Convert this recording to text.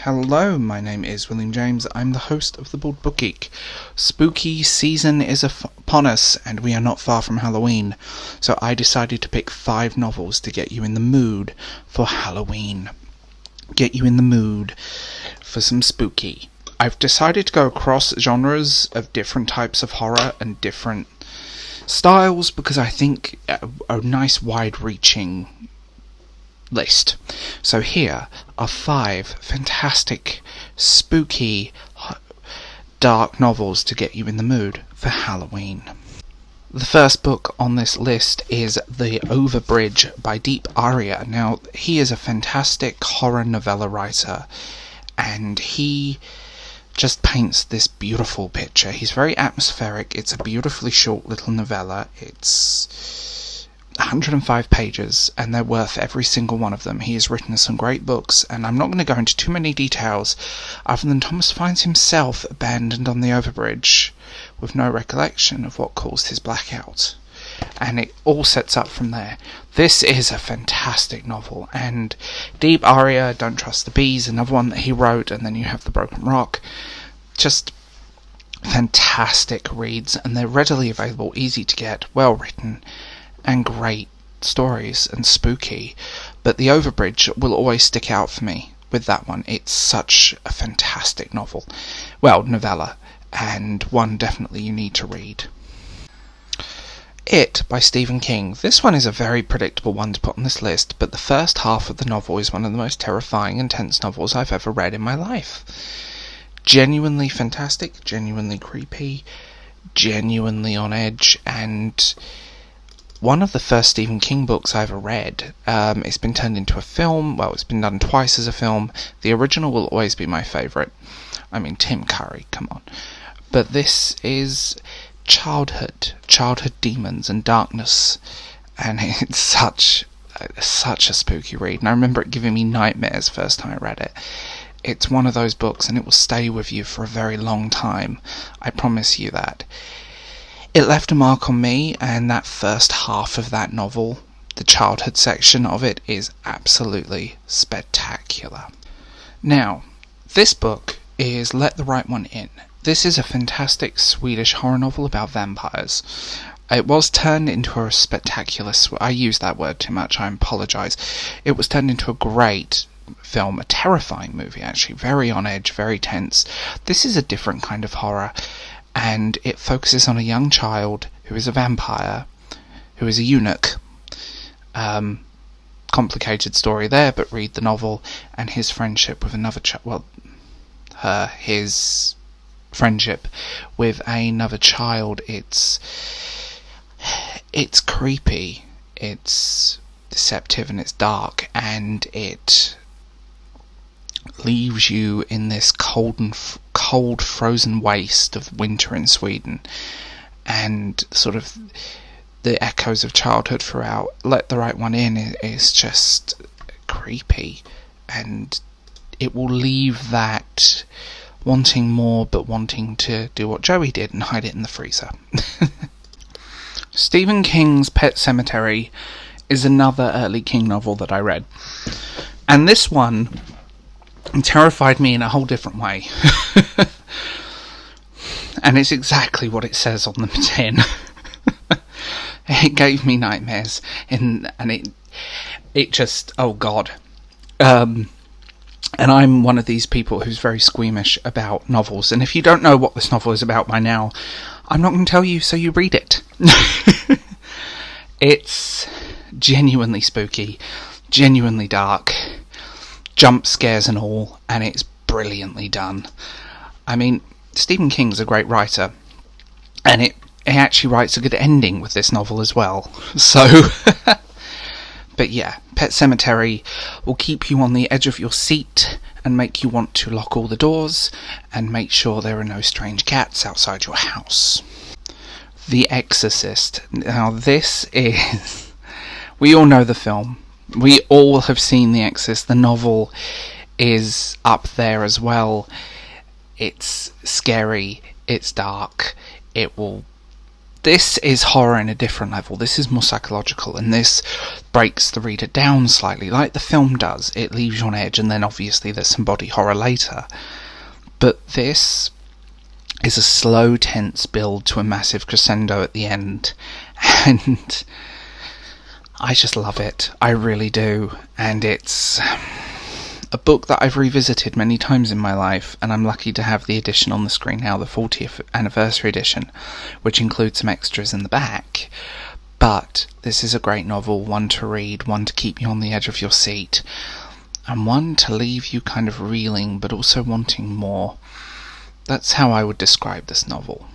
Hello, my name is William James. I'm the host of the Bald Book Geek. Spooky season is upon us, and we are not far from Halloween. So I decided to pick 5 novels to get you in the mood for Halloween. Get you in the mood for some spooky. I've decided to go across genres of different types of horror and different styles because I think a nice wide-reaching list. So here are 5 fantastic, spooky, dark novels to get you in the mood for Halloween. The first book on this list is The Overbridge by Deep Aria. Now, he is a fantastic horror novella writer, and he just paints this beautiful picture. He's very atmospheric. It's a beautifully short little novella. It's 105 pages, and they're worth every single one of them. He has written some great books, and I'm not going to go into too many details other than Thomas finds himself abandoned on the Overbridge with no recollection of what caused his blackout. And it all sets up from there. This is a fantastic novel, and Deep Aria, Don't Trust the Bees, another one that he wrote, and then you have The Broken Rock. Just fantastic reads, and they're readily available, easy to get, well written, and great stories, and spooky. But The Overbridge will always stick out for me with that one. It's such a fantastic novel. Well, novella, and one definitely you need to read. It by Stephen King. This one is a very predictable one to put on this list, but the first half of the novel is one of the most terrifying and tense novels I've ever read in my life. Genuinely fantastic, genuinely creepy, genuinely on edge, and one of the first Stephen King books I ever read. It's been turned into a film. Well, it's been done twice as a film. The original will always be my favourite. I mean, Tim Curry, come on. But this is childhood demons and darkness, and it's such a spooky read. And I remember it giving me nightmares first time I read it. It's one of those books, and it will stay with you for a very long time. I promise you that. It left a mark on me, and that first half of that novel, the childhood section of it, is absolutely spectacular. Now, this book is Let the Right One In. This is a fantastic Swedish horror novel about vampires. It was turned into a spectacular... I use that word too much, I apologise. It was turned into a great film, a terrifying movie actually, very on edge, very tense. This is a different kind of horror, and it focuses on a young child who is a vampire, who is a eunuch. Complicated story there, but read the novel, and his friendship with another his friendship with another child. It's creepy, it's deceptive, and it's dark, and it leaves you in this cold frozen waste of winter in Sweden, and sort of the echoes of childhood throughout. Let the Right One In is just creepy, and it will leave that wanting more, but wanting to do what Joey did and hide it in the freezer. Stephen King's Pet Sematary is another early King novel that I read, and this one terrified me in a whole different way. And it's exactly what it says on the tin. It gave me nightmares, and it just, oh god. And I'm one of these people who's very squeamish about novels, and if you don't know what this novel is about by now, I'm not going to tell you, so you read it. It's genuinely spooky, genuinely dark, jump scares and all, and it's brilliantly done. I mean, Stephen King's a great writer, and he actually writes a good ending with this novel as well. So, but yeah, Pet Sematary will keep you on the edge of your seat and make you want to lock all the doors and make sure there are no strange cats outside your house. The Exorcist. Now this is... we all know the film. We all have seen The Exorcist. The novel is up there as well. It's scary, it's dark, it will this is horror in a different level. This is more psychological, and this breaks the reader down slightly, like the film does. It leaves you on edge, and then obviously there's some body horror later. But this is a slow, tense build to a massive crescendo at the end, and I just love it. I really do. And it's a book that I've revisited many times in my life, and I'm lucky to have the edition on the screen now, the 40th anniversary edition, which includes some extras in the back. But this is a great novel, one to read, one to keep you on the edge of your seat, and one to leave you kind of reeling, but also wanting more. That's how I would describe this novel.